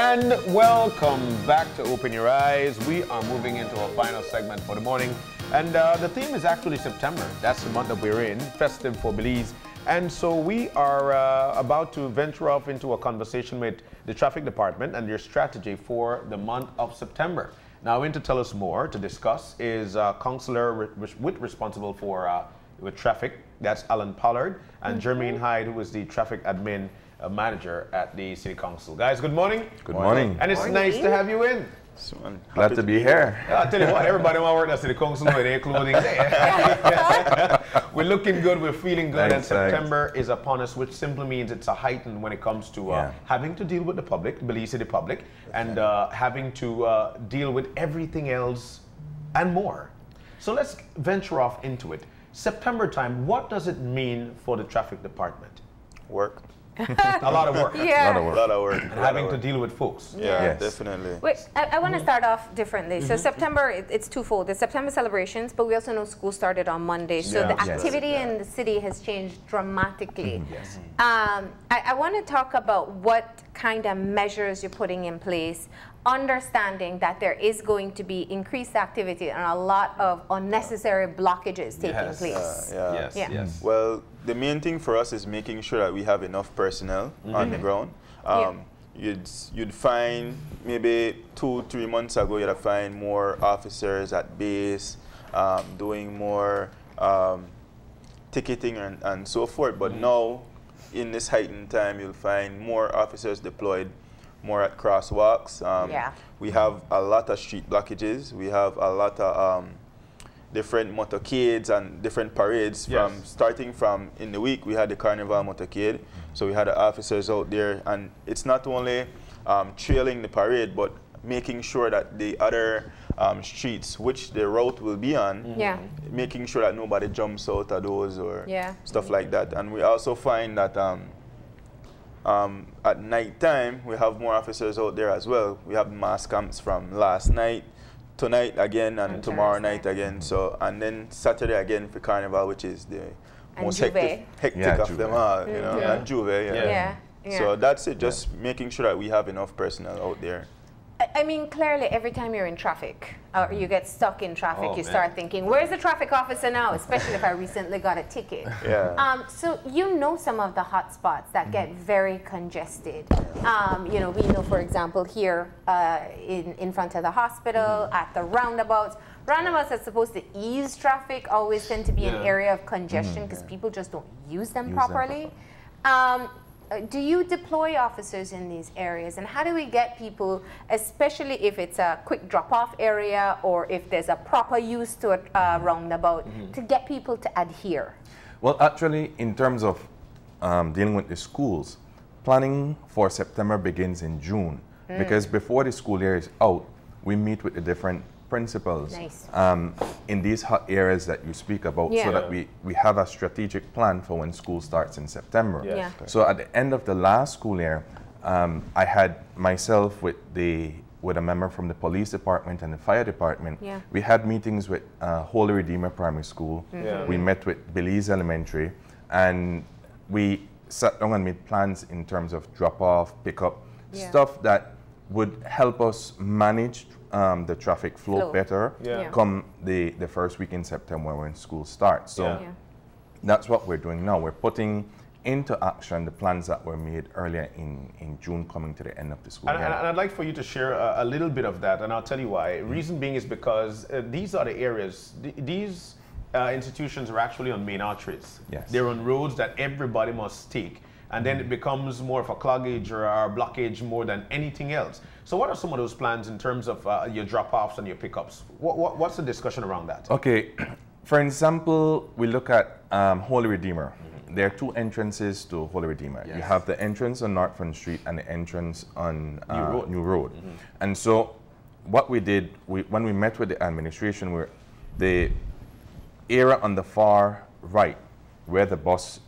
And welcome back to Open Your Eyes. We are moving into our final segment for the morning. And the theme is actually September. That's the month that we're in, festive for Belize. And so we are about to venture off into a conversation with the traffic department and their strategy for the month of September. Now, in to tell us more, to discuss, is Councilor responsible for with traffic. That's Allan Pollard, and Jermaine Hyde, who is the traffic admin manager at the City Council. Guys, good morning. Good morning. And it's nice to have you in. Glad to be here. I'll tell you what, everybody want to work at City Council with their clothing. We're looking good, we're feeling good, and September is upon us, which simply means it's a heightened when it comes to having to deal with the public, Belize City public, and having to deal with everything else and more. So let's venture off into it. September time, what does it mean for the traffic department? Work. A lot of work. Yeah. A lot of work. And having to deal with folks. Yeah, yes. Definitely. Wait, I want to start off differently. So September, it's twofold. The September celebrations, but we also know school started on Monday. So the activity in the city has changed dramatically. Yes. I want to talk about what kind of measures you're putting in place, understanding that there is going to be increased activity and a lot of unnecessary blockages taking place. Yes. Well, the main thing for us is making sure that we have enough personnel on the ground. You'd find maybe 2-3 months ago, you'd find more officers at base doing more ticketing and so forth. But now, in this heightened time, you'll find more officers deployed, more at crosswalks. We have a lot of street blockages. We have a lot of different motorcades and different parades. Starting from in the week, we had the Carnival motorcade. So we had the officers out there, and it's not only trailing the parade, but making sure that the other streets, which the route will be on, making sure that nobody jumps out of those or stuff like that. And we also find that at night time, we have more officers out there as well. We have mass camps from last night, tonight again, and tomorrow night again. So, and then Saturday again for Carnival, which is the most hectic of them all, you know, and Juve. So that's it, just making sure that we have enough personnel out there. I mean, clearly, every time you're in traffic, or you get stuck in traffic, you start thinking, where's the traffic officer now? Especially if I recently got a ticket. So you know some of the hot spots that get very congested. You know, we know, for example, here in front of the hospital, at the roundabouts. Roundabouts are supposed to ease traffic, always tend to be an area of congestion because people just don't use them properly. Do you deploy officers in these areas, and how do we get people, especially if it's a quick drop-off area or if there's a proper use to a roundabout, to get people to adhere? Well, actually, in terms of dealing with the schools, planning for September begins in June, because before the school year is out, we meet with the different principals in these hot areas that you speak about, so that we have a strategic plan for when school starts in September. So at the end of the last school year, I had myself with a member from the police department and the fire department. We had meetings with Holy Redeemer Primary School. We met with Belize Elementary, and we sat down and made plans in terms of drop-off, pick-up, stuff that would help us manage the traffic flow better come the first week in September when school starts. So that's what we're doing now. We're putting into action the plans that were made earlier in June coming to the end of the school year. And I'd like for you to share a little bit of that, and I'll tell you why. Reason being is because these are the areas, these institutions are actually on main arteries. They're on roads that everybody must take. And then it becomes more of a cloggage or a blockage more than anything else. So what are some of those plans in terms of your drop-offs and your pickups? What's the discussion around that? Okay, for example, we look at Holy Redeemer. There are two entrances to Holy Redeemer. You have the entrance on North Front Street and the entrance on New Road. And so what we did, when we met with the administration, the area on the far right, where the bus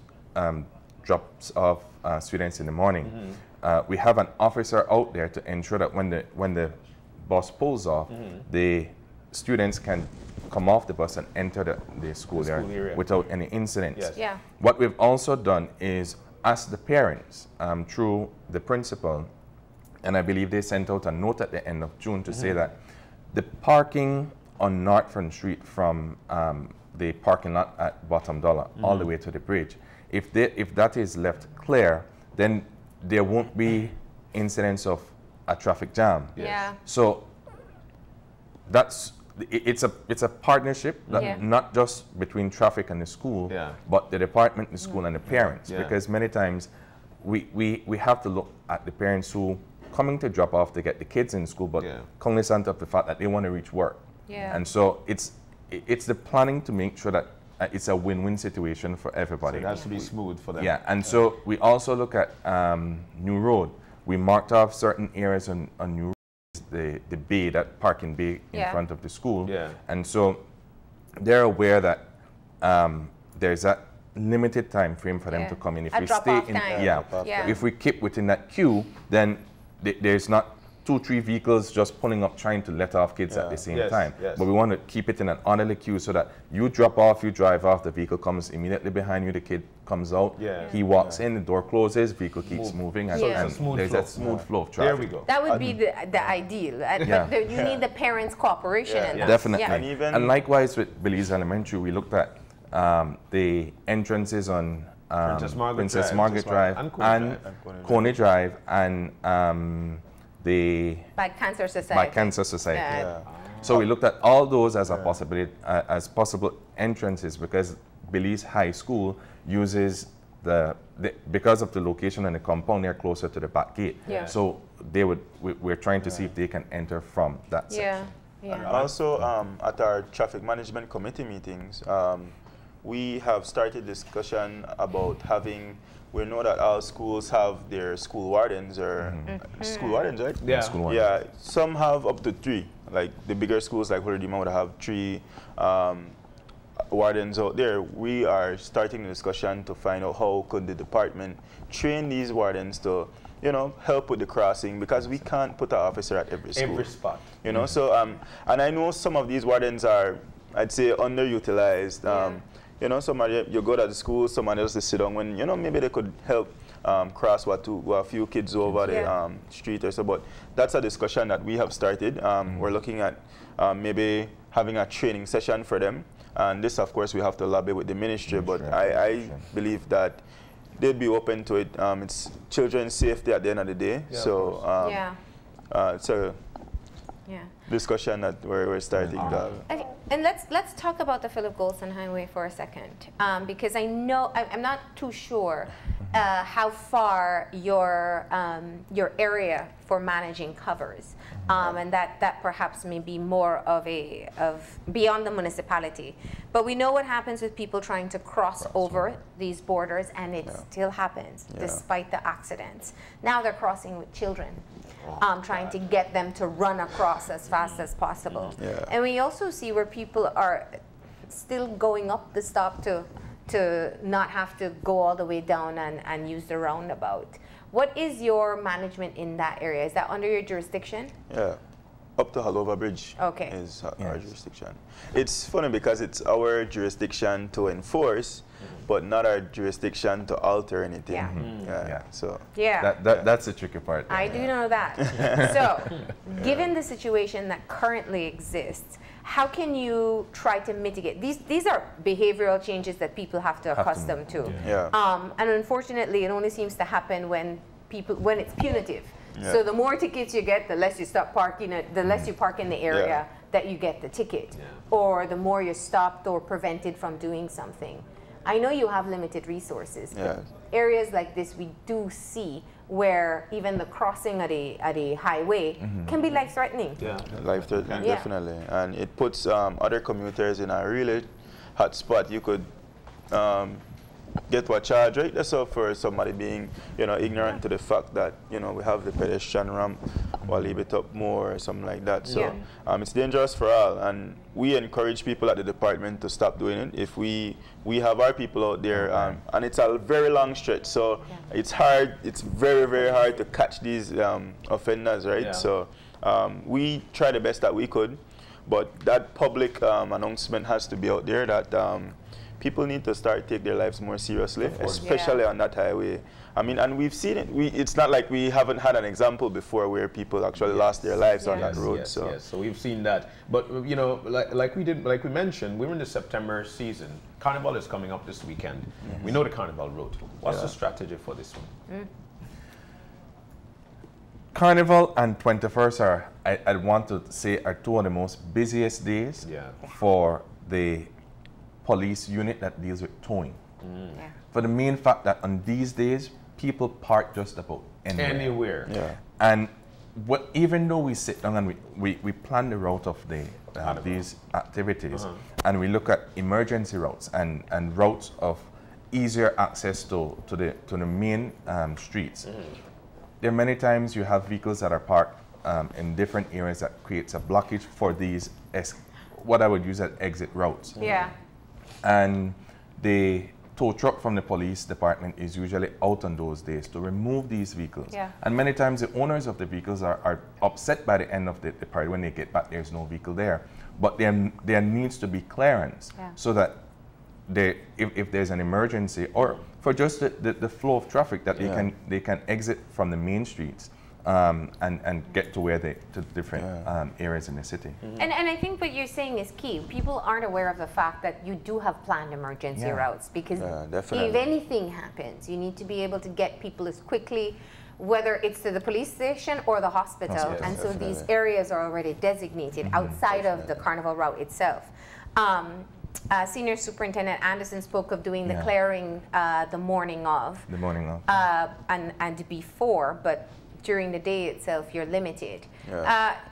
drops off students in the morning. We have an officer out there to ensure that when the bus pulls off, the students can come off the bus and enter the school area without any incidents. What we've also done is ask the parents through the principal and I believe they sent out a note at the end of June to say that the parking on Northfront Street from the parking lot at Bottom Dollar all the way to the bridge, if that is left clear, then there won't be incidents of a traffic jam. Yeah. So it's a partnership that not just between traffic and the school, but the department, the school, and the parents. Because many times we have to look at the parents who coming to drop off to get the kids in school, but cognizant of the fact that they want to reach work. And so it's the planning to make sure that it's a win-win situation for everybody. So it has to be smooth for them. Yeah, and so we also look at New Road. We marked off certain areas on New Road, the bay, that parking bay in front of the school. And so they're aware that there's that limited time frame for them to come in. If we stay in, if we keep within that queue, then there's not 2-3 vehicles just pulling up trying to let off kids at the same time. But we want to keep it in an orderly queue so that you drop off, you drive off, the vehicle comes immediately behind you, the kid comes out, he walks in, the door closes, vehicle keeps moving, and, there's that smooth flow of traffic. There we go. That would be the ideal. But you need the parents' cooperation in that. Definitely. And likewise with Belize Elementary, we looked at the entrances on Princess Margaret Drive and Coney Drive and by Cancer Society. So we looked at all those as a possibility, as possible entrances, because Belize High School uses because of the location and the compound, they're closer to the back gate. So we're trying to see if they can enter from that section. And also at our traffic management committee meetings, we have started discussion about having. We know that all schools have their school wardens, or school wardens, right? School wardens. Some have up to 3. Like the bigger schools like Holdima would have 3 wardens out there. We are starting the discussion to find out how could the department train these wardens to, help with the crossing, because we can't put an officer at every school. Every spot. So, and I know some of these wardens are, I'd say, underutilized. Somebody, you go to the school, somebody else to sit down when, maybe they could help cross a few kids over the street or so. But that's a discussion that we have started. We're looking at maybe having a training session for them. And this, of course, we have to lobby with the ministry, but I believe that they'd be open to it. It's children's safety at the end of the day. So it's a discussion that we're starting to have. And let's talk about the Philip Golson Highway for a second, because I know I'm not too sure how far your area for managing covers, and that perhaps may be more of beyond the municipality. But we know what happens with people trying to cross over these borders, and it still happens despite the accidents. Now they're crossing with children. Trying to get them to run across as fast as possible. And we also see where people are still going up the stop to not have to go all the way down and use the roundabout. What is your management in that area? Is that under your jurisdiction? Yeah. Up to Halova Bridge is our jurisdiction. It's funny because it's our jurisdiction to enforce, but not our jurisdiction to alter anything. So that's the tricky part. I do know that. So, given the situation that currently exists, how can you try to mitigate these are behavioral changes that people have to accustom to. And unfortunately, it only seems to happen when it's punitive. So the more tickets you get, the less you stop parking, the less you park in the area that you get the ticket, or the more you're stopped or prevented from doing something. I know you have limited resources, but areas like this we do see where even the crossing at a highway can be life-threatening. Life-threatening, definitely. And it puts other commuters in a really hot spot. You could get a charge right there, so for somebody being ignorant to the fact that we have the pedestrian ramp or leave it up more or something like that. So it's dangerous for all, and we encourage people at the department to stop doing it. If we have our people out there, and it's a very long stretch, so it's hard. It's very, very hard to catch these offenders, right? So we try the best that we could, but that public announcement has to be out there that people need to start take their lives more seriously, especially on that highway. I mean, and we've seen it. It's not like we haven't had an example before where people actually lost their lives on that road. So we've seen that. But you know, like we mentioned, we're in the September season. Carnival is coming up this weekend. We know the Carnival route. What's the strategy for this one? Carnival and 21st are, I want to say, are two of the most busiest days for the police unit that deals with towing. For the main fact that on these days, people park just about anywhere. And even though we sit down and we plan the route of these activities, and we look at emergency routes and routes of easier access to the main streets, there are many times you have vehicles that are parked in different areas that creates a blockage for these, what I would use as exit routes. And the tow truck from the police department is usually out on those days to remove these vehicles. And many times the owners of the vehicles are upset by the end of the party when they get back, there's no vehicle there. But there needs to be clearance so that if there's an emergency or for just the flow of traffic that they can exit from the main streets and get to where to different areas in the city. And I think what you're saying is key. People aren't aware of the fact that you do have planned emergency routes because if anything happens, you need to be able to get people as quickly, whether it's to the police station or the hospital. And so these areas are already designated outside of the Carnival route itself. Senior Superintendent Anderson spoke of doing the clearing the morning of. And before, but during the day itself, you're limited.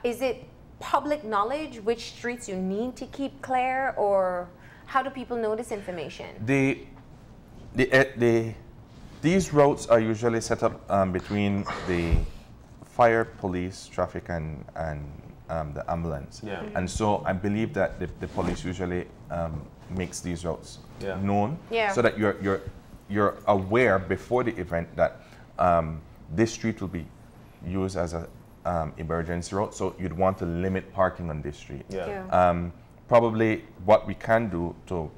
Is it public knowledge which streets you need to keep clear, or how do people know this information? These routes are usually set up between the fire, police, traffic, and the ambulance. And so I believe that the police usually makes these routes known so that you're aware before the event that this street will be used as a emergency route, so you'd want to limit parking on this street. Probably what we can do to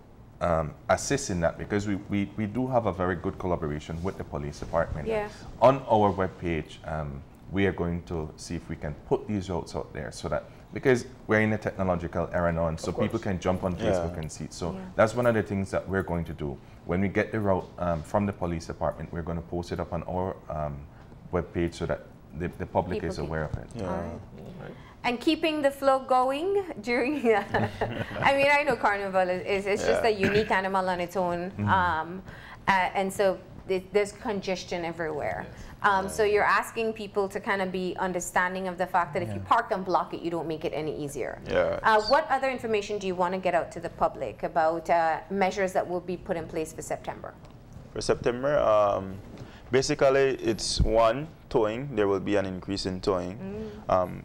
assist in that, because we do have a very good collaboration with the police department. On our webpage, we are going to see if we can put these routes out there so that, because we're in a technological era now, and so people can jump on Facebook and see it. So that's one of the things that we're going to do. When we get the route from the police department, we're going to post it up on our webpage so that the public is aware of it. And keeping the flow going during, I mean, I know Carnival is just a unique animal on its own. And so there's congestion everywhere. So you're asking people to kind of be understanding of the fact that if you park and block it, you don't make it any easier. What other information do you want to get out to the public about measures that will be put in place for September? For September, basically it's towing. There will be an increase in towing.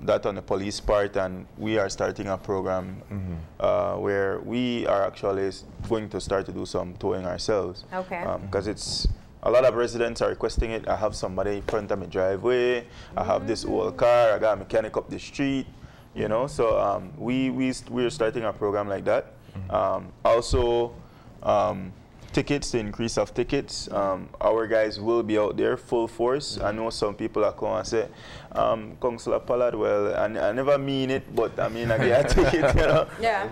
That on the police part, and we are starting a program where we are actually going to start to do some towing ourselves. Because it's a lot of residents are requesting it. I have somebody in front of my driveway. I have this old car. I got a mechanic up the street. You know, so we're starting a program like that. Also, tickets, the increase of tickets. Our guys will be out there full force. I know some people are coming and say, Councilor Pollard, well, I never mean it, but I mean I get a ticket, you know.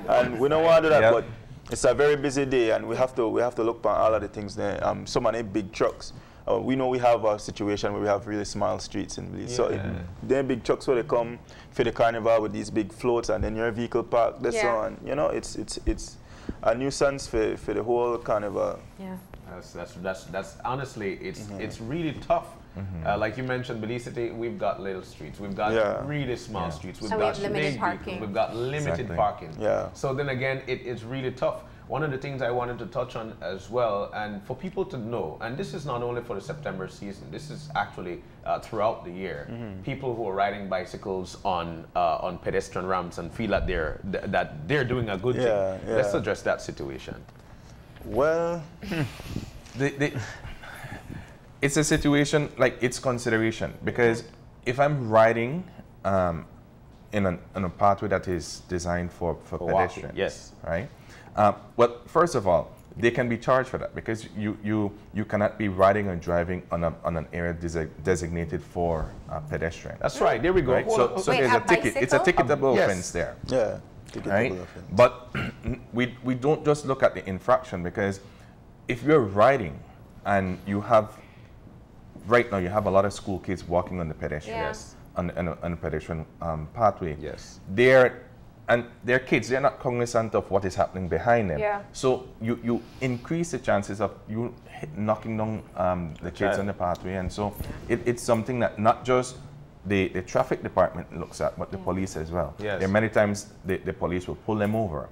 And we don't want to do that, but it's a very busy day, and we have to look at all of the things there. So many big trucks. We know we have a situation where we have really small streets in Belize. So they're big trucks where they come for the carnival with these big floats, and then your vehicle parked, that's so on. You know, it's a nuisance for the whole carnival. That's honestly, it's really tough. Like you mentioned, Belize City, we've got little streets, we've got really small streets, we've got limited parking, we've got limited parking. So then again, it's really tough. One of the things I wanted to touch on as well, and for people to know, and this is not only for the September season, this is actually throughout the year. People who are riding bicycles on pedestrian ramps and feel that they're doing a good thing. Let's address that situation. Well, it's a situation, like, it's consideration, because if I'm riding in a pathway that is designed for pedestrians. Yes. Right? Well, first of all, they can be charged for that because you cannot be riding or driving on an area designated for pedestrian. That's right. There we go. Right? So Wait, there's a ticket. It's a ticketable offense there. Yeah. Right? But we don't just look at the infraction, because if you're riding and you have, right now you have a lot of school kids walking on the pedestrian, Yes. on a pedestrian pathway. Yes. They're kids, they're not cognizant of what is happening behind them. Yeah. So you increase the chances of you knocking down the kids on the pathway. And so it's something that not just the traffic department looks at, but the police as well. Yes. There are many times the police will pull them over,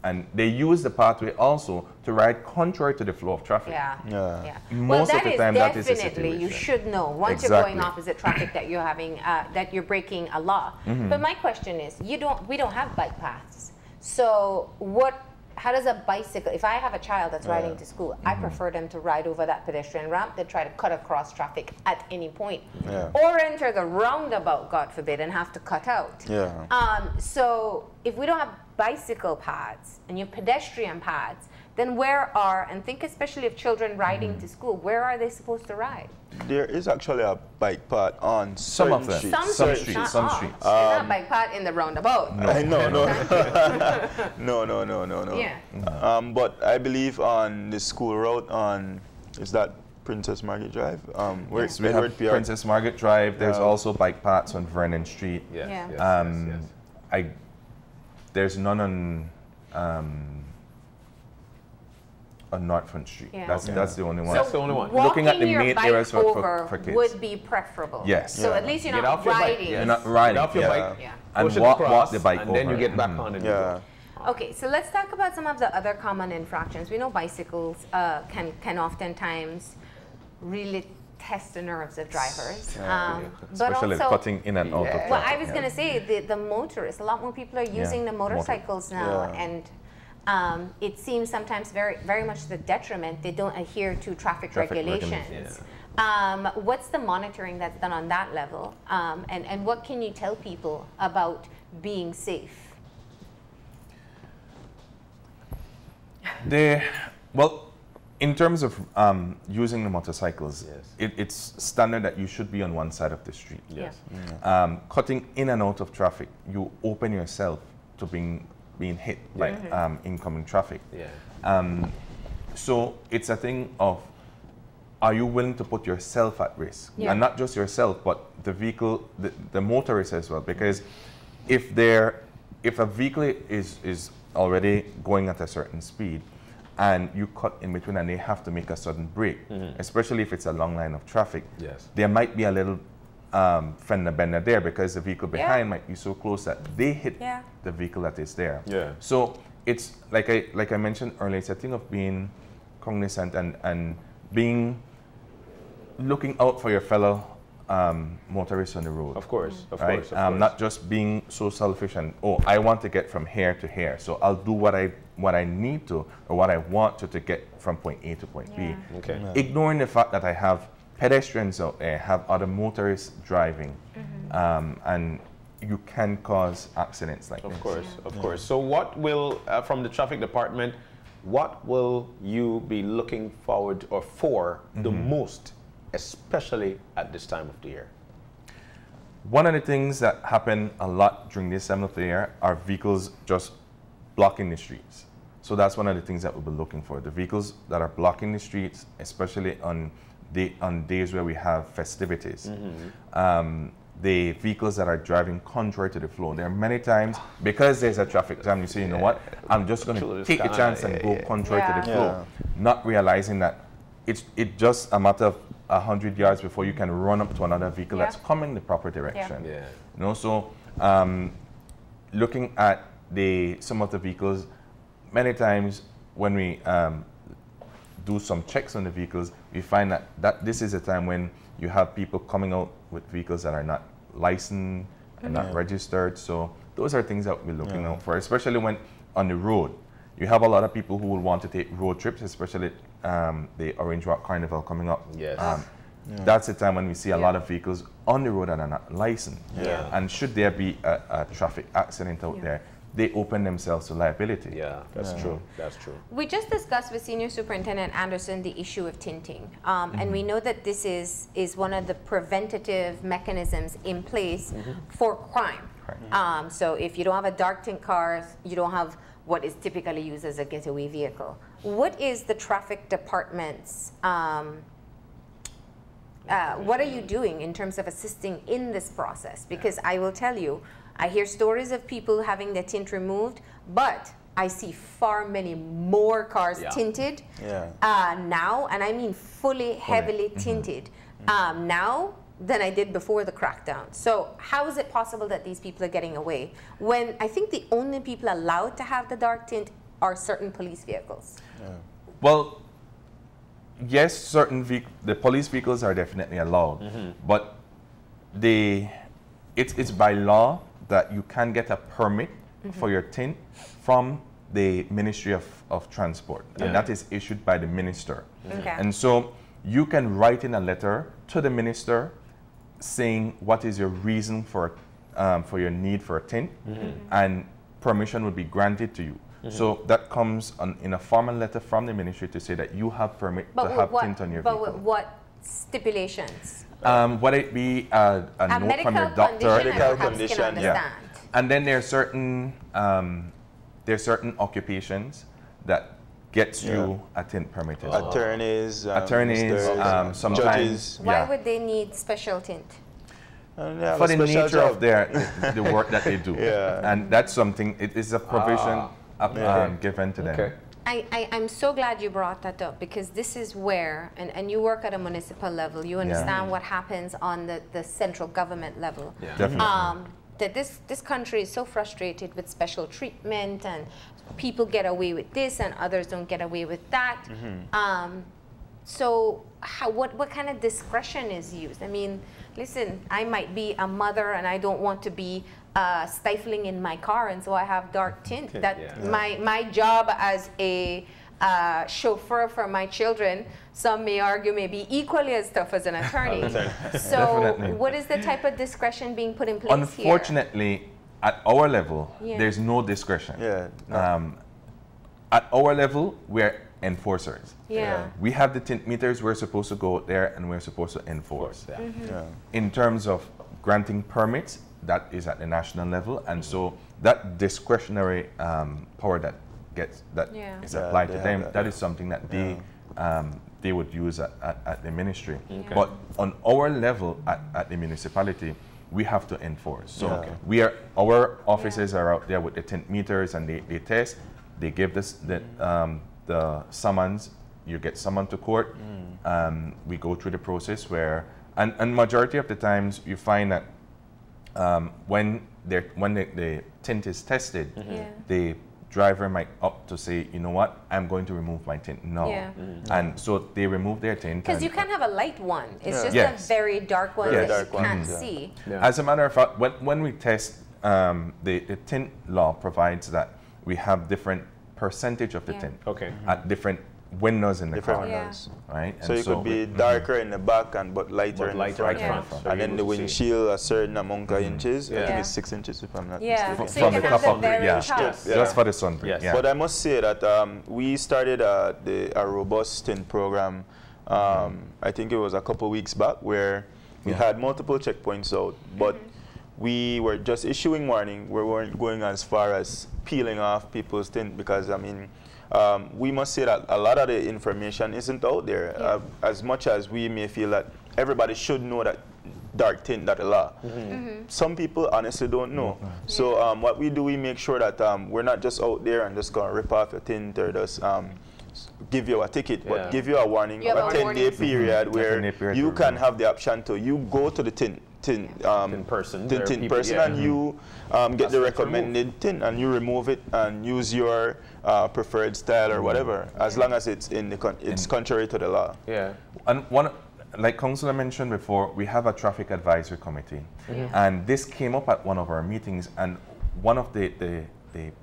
and they use the pathway also to ride contrary to the flow of traffic. Most of the time, that is the situation. You should know once you're going opposite traffic that you're having that you're breaking a law. But my question is, we don't have bike paths. So how does a bicycle, if I have a child that's riding to school, I prefer them to ride over that pedestrian ramp than try to cut across traffic at any point. Or enter the roundabout, God forbid, and have to cut out. So if we don't have bicycle paths and you have pedestrian paths, then and think especially of children riding to school, where are they supposed to ride? There is actually a bike path on some of them. streets. Some streets. There's not a bike path in the roundabout. No. Yeah. But I believe on the school route is that Princess Margaret Drive? Where Yes, we have Princess Margaret Drive. There's also bike paths on Vernon Street. There's none on Northfront Street. That's the only one. That's the only one. Looking at the main areas for kids would be preferable. Yes. So at least you're not riding. You're not riding. Get off your bike. And walk the bike and over. then you get back on it. Okay, so let's talk about some of the other common infractions. We know bicycles can oftentimes really test the nerves of drivers. But especially also, cutting in and out of traffic. well, I was going to say the motorists. A lot more people are using the motorcycles now, and it seems sometimes very much to the detriment. They don't adhere to traffic regulations. What's the monitoring that's done on that level? And what can you tell people about being safe? In terms of using the motorcycles, it's standard that you should be on one side of the street. Cutting in and out of traffic, you open yourself to being hit by incoming traffic. So it's a thing of, are you willing to put yourself at risk? And not just yourself, but the vehicle, the motorist as well. Because if a vehicle is already going at a certain speed, and you cut in between and they have to make a sudden break, especially if it's a long line of traffic, there might be a little fender bender there because the vehicle behind might be so close that they hit the vehicle that is there. So it's like I mentioned earlier, it's a thing of being cognizant and looking out for your fellow motorists on the road. Of course. Not just being so selfish and, I want to get from here to here, so I'll do what I need to or what I want to get from point A to point B. Ignoring the fact that I have pedestrians out there, have other motorists driving, and you can cause accidents like this. Of course. So what will, from the traffic department, what will you be looking forward or for the most, especially at this time of the year? One of the things that happen a lot during this time of the year are vehicles just blocking the streets. So that's one of the things that we'll be looking for. The vehicles that are blocking the streets, especially on days where we have festivities. The vehicles that are driving contrary to the flow. There are many times, because there's a traffic jam, you say, you know what, I'm just going to take the chance and go contrary to the flow, not realizing that it's just a matter of 100 yards before you can run up to another vehicle that's coming the proper direction. You know, so looking at some of the vehicles, many times when we do some checks on the vehicles, we find that this is a time when you have people coming out with vehicles that are not licensed and not registered. So those are things that we're looking out for, especially when on the road. You have a lot of people who will want to take road trips, especially the Orange Rock Carnival coming up that's the time when we see a lot of vehicles on the road that are not licensed. And should there be a traffic accident out there, they open themselves to liability. Yeah, that's true. That's true. We just discussed with Senior Superintendent Anderson the issue of tinting. And we know that this is one of the preventative mechanisms in place for crime. So if you don't have a dark tint car, you don't have what is typically used as a getaway vehicle. What is the traffic department's, what are you doing in terms of assisting in this process? Because I will tell you, I hear stories of people having their tint removed, but I see far many more cars tinted now, and I mean fully, heavily tinted now than I did before the crackdown. So how is it possible that these people are getting away when I think the only people allowed to have the dark tint are certain police vehicles? Well, yes, the police vehicles are definitely allowed, but it's by law that you can get a permit for your tint from the Ministry of Transport, and that is issued by the minister. And so you can write in a letter to the minister saying what is your reason for your need for a tint, and permission would be granted to you. So that comes in a formal letter from the ministry to say that you have permit to have tint on your vehicle. But with what stipulations? Whether it be a note from your doctor, medical condition, and then there are certain occupations that gets you a tint permit. Attorneys, sometimes judges. Why would they need special tint? For the nature of the work that they do, and that's something. It is a provision given to them. I'm so glad you brought that up, because this is where, and you work at a municipal level, you understand what happens on the central government level. Definitely. That this country is so frustrated with special treatment, and people get away with this and others don't get away with that. So what kind of discretion is used? I mean, listen, I might be a mother and I don't want to be stifling in my car, and so I have dark tint. My job as a chauffeur for my children, some may argue, may be equally as tough as an attorney. So what is the type of discretion being put in place Unfortunately, at our level, there's no discretion. At our level, we're enforcers. We have the tint meters, we're supposed to go out there and we're supposed to enforce. In terms of granting permits, that is at the national level, and so that discretionary power that is applied to them, that is something that they would use at the ministry. But on our level at the municipality, we have to enforce. So our officers are out there with the tint meters, and they test, they give this the summons, you get summoned to court. We go through the process where, and majority of the times you find that when the tint is tested, the driver might opt to say, you know what, I'm going to remove my tint now. And so they remove their tint. Because you can't have a light one. It's just a very dark one that you can't see. As a matter of fact, when we test, the tint law provides that we have different percentage of the tint at different windows in the car. Right? So it could be darker in the back but lighter in the front. And then the windshield a certain amount of inches. I think it's 6 inches if I'm not mistaken. So from the top of the just for the sun. But I must say that we started a robust tint program. I think it was a couple weeks back, where we had multiple checkpoints out, but we were just issuing warning. We weren't going as far as peeling off people's tint, because I mean, we must say that a lot of the information isn't out there. As much as we may feel that everybody should know that dark tint, that a law. Some people honestly don't know. So what we do, we make sure that we're not just out there and just gonna rip off your tint or just give you a ticket, but give you a warning, a 10-day period where you can have the option to go to the tint person, and you get the recommended tint, and you remove it and use your preferred style or whatever, as long as it's it's contrary to the law. And like Councilor mentioned before, we have a traffic advisory committee, and this came up at one of our meetings, and one of the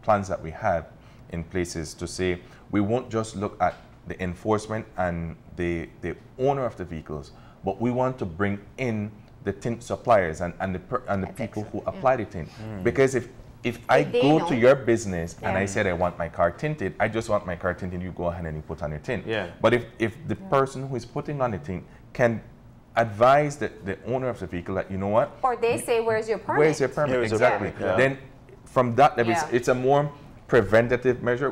plans that we have in place is to say we won't just look at the enforcement and the owner of the vehicles, but we want to bring in the tint suppliers and the people who apply the tint. Because if I go to your business and I said I want my car tinted, I just want my car tinted, you go ahead and you put on your tint. But if the person who is putting on the tint can advise the owner of the vehicle that, you know what? Or they say, where's your permit? Where's your permit? Exactly. Then from that level, it's a more preventative measure.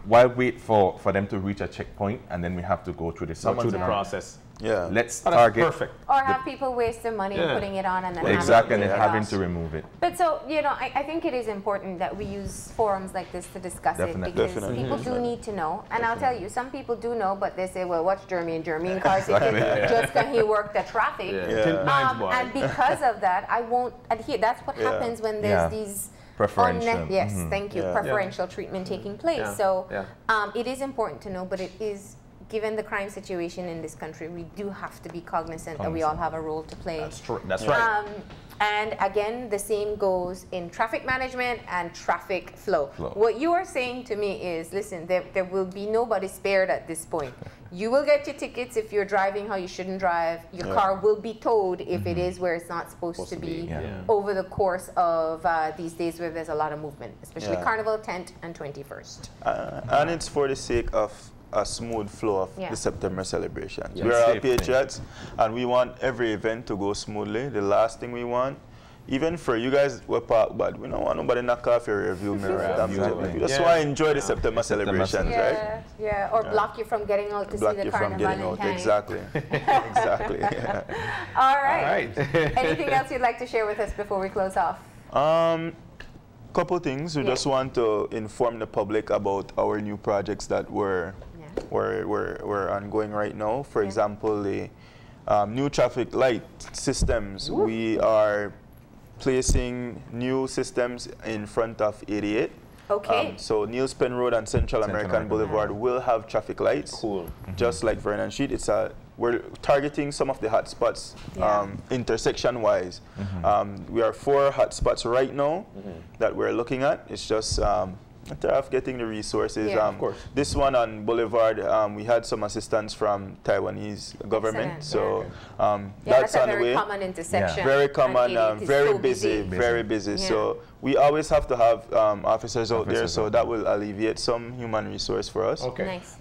Why wait for them to reach a checkpoint and then we have to go through the process? Let's target. Perfect. Or have people waste their money putting it on and then having to remove it. But so, you know, I think it is important that we use forums like this to discuss it, because people do need to know. And I'll tell you, some people do know, but they say, well, what's Jermaine? Jermaine cars just because he worked the traffic. And because of that, I won't adhere. That's what happens when there's these preferential. Thank you. Preferential treatment taking place. So it is important to know, but it is, given the crime situation in this country, we do have to be cognizant that we all have a role to play. That's true. That's right. And again, the same goes in traffic management and traffic flow. What you are saying to me is, listen, there will be nobody spared at this point. You will get your tickets if you're driving how you shouldn't drive. Your car will be towed if it is where it's not supposed to be over the course of these days where there's a lot of movement, especially Carnival, 10th, and 21st. And it's for the sake of a smooth flow of the September celebration. We're all patriots, and we want every event to go smoothly. The last thing we want, even for you guys who park, but we don't want nobody knock off your review mirror. We just want to enjoy the September celebrations, right? Yeah, or block you from getting out to see the carnival in time. Exactly. Exactly. All right. Anything else you'd like to share with us before we close off? Couple things. We just want to inform the public about our new projects that we're ongoing right now. For example, the new traffic light systems. We are placing new systems in front of 88. So Niels Penn Road and Central American Boulevard will have traffic lights. Just like Vernon Street. We're targeting some of the hotspots intersection-wise. We are 4 hotspots right now that we're looking at. It's just a matter of getting the resources. Of course. This one on Boulevard, we had some assistance from Taiwanese government. So that's on the way. Very common intersection. Very common, very busy. So we always have to have officers out there, so that will alleviate some human resource for us. Nice.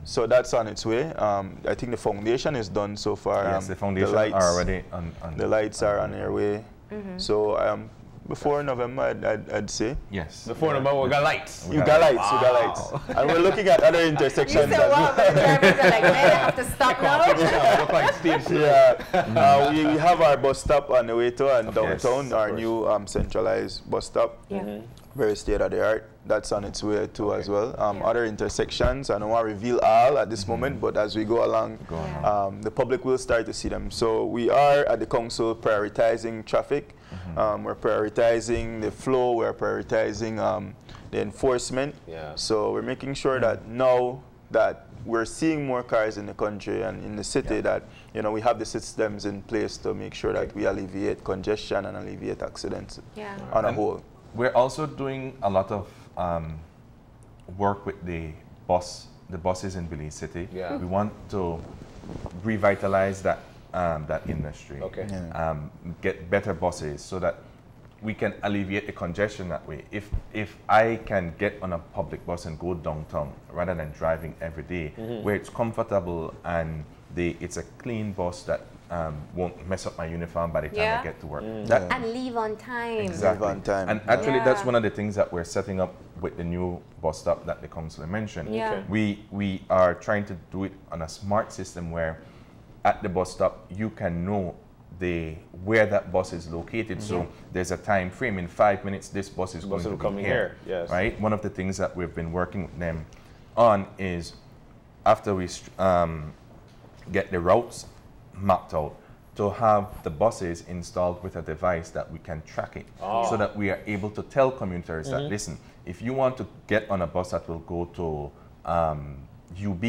So that's on its way. I think the foundation is done so far. Yes, the foundation are already on. The lights are on their way. So before November, I'd say. Yes. Before November, we got lights. You got lights. And we're looking at other intersections as well. The drivers are like, man, I have to stop now. We have our bus stop on the way to and downtown, our new centralized bus stop. Very state-of-the-art. That's on its way too as well. Other intersections, I don't want to reveal all at this moment, but as we go along, the public will start to see them. So we are at the council prioritizing traffic. We're prioritizing the flow. We're prioritizing the enforcement. So we're making sure that now that we're seeing more cars in the country and in the city, that we have the systems in place to make sure that we alleviate congestion and alleviate accidents on a whole. We're also doing a lot of work with the buses in Belize City. We want to revitalize that industry. Get better buses so that we can alleviate the congestion that way. If I can get on a public bus and go downtown rather than driving every day, where it's comfortable and it's a clean bus that won't mess up my uniform by the time I get to work. And leave on time. Exactly. Leave on time. And actually that's one of the things that we're setting up with the new bus stop that the councilor mentioned. We are trying to do it on a smart system where at the bus stop you can know where that bus is located. So there's a time frame. In 5 minutes this bus is going to be here. Right? One of the things that we've been working with them on is after we get the routes mapped out, to have the buses installed with a device that we can track it, so that we are able to tell commuters that, listen, if you want to get on a bus that will go to UB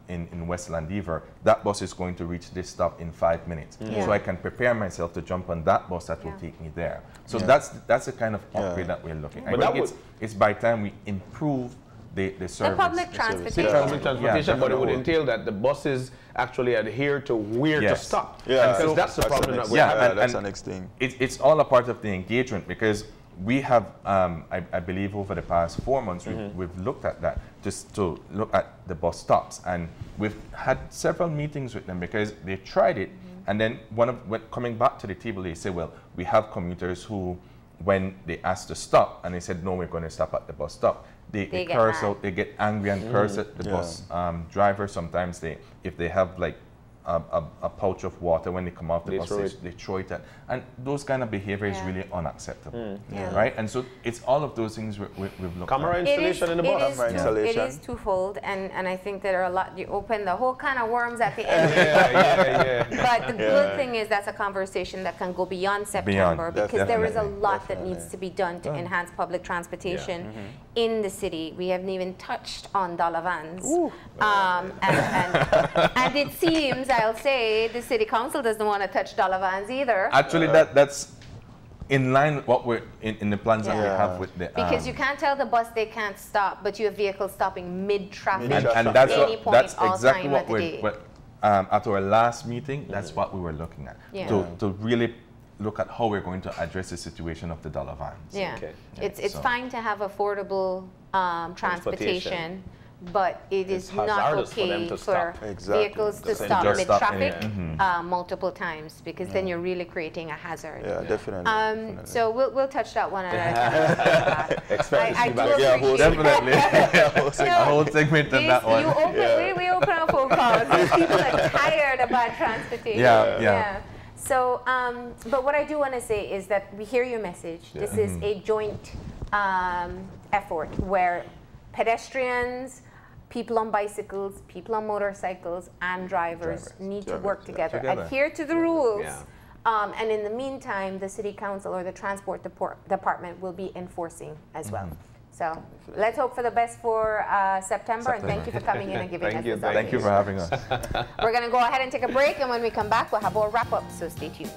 in West Landiver, that bus is going to reach this stop in 5 minutes. So I can prepare myself to jump on that bus that will take me there. So that's the kind of upgrade that we're looking at. I think it's by time we improve the service. Public transportation. Public transportation, but it would definitely. entail that the buses actually adhere to where to stop. Yeah, because that's the problem that we yeah, have. and that's the next thing. It's all a part of the engagement, because we have, I believe over the past 4 months, we've looked at that, just to look at the bus stops. And we've had several meetings with them, because they tried it. And then when coming back to the table, they say, well, we have commuters who, when they asked to stop, and they said, no, we're going to stop at the bus stop, they curse out, they get angry and curse at the bus driver. Sometimes if they have like a pouch of water when they come off the bus, they throw it at. And those kind of behavior is really unacceptable, right? And so it's all of those things we've looked Camera at. installation in the bus. It is twofold, and I think there are a lot, you open the whole kind of worms at the end. But the good thing is that's a conversation that can go beyond September, because there is a lot that needs to be done to enhance public transportation in the city. We haven't even touched on dollar vans. And it seems, I'll say, the city council doesn't want to touch dollar vans either. Actually, that's in line with what we're in the plans that we have with the. Because you can't tell the bus they can't stop, but you have vehicles stopping mid-traffic. And that's that's exactly what we're at our last meeting. That's what we were looking at, to really look at how we're going to address the situation of the dollar vans. It's fine to have affordable transportation, but it is not okay for vehicles to stop mid-traffic multiple times, because then you're really creating a hazard. Yeah, definitely. So we'll touch that one another time. I do definitely. A whole segment on that one. We open up phone calls. People are tired about transportation. So, but what I do want to say is that we hear your message. This is a joint effort where pedestrians, people on bicycles, people on motorcycles, and drivers need to work together, adhere to the rules. And in the meantime, the city council or the transport department will be enforcing as well. So let's hope for the best for September, and thank you for coming in and giving us this. Thank you for having us. We're going to go ahead and take a break, and when we come back, we'll have our wrap-up, so stay tuned.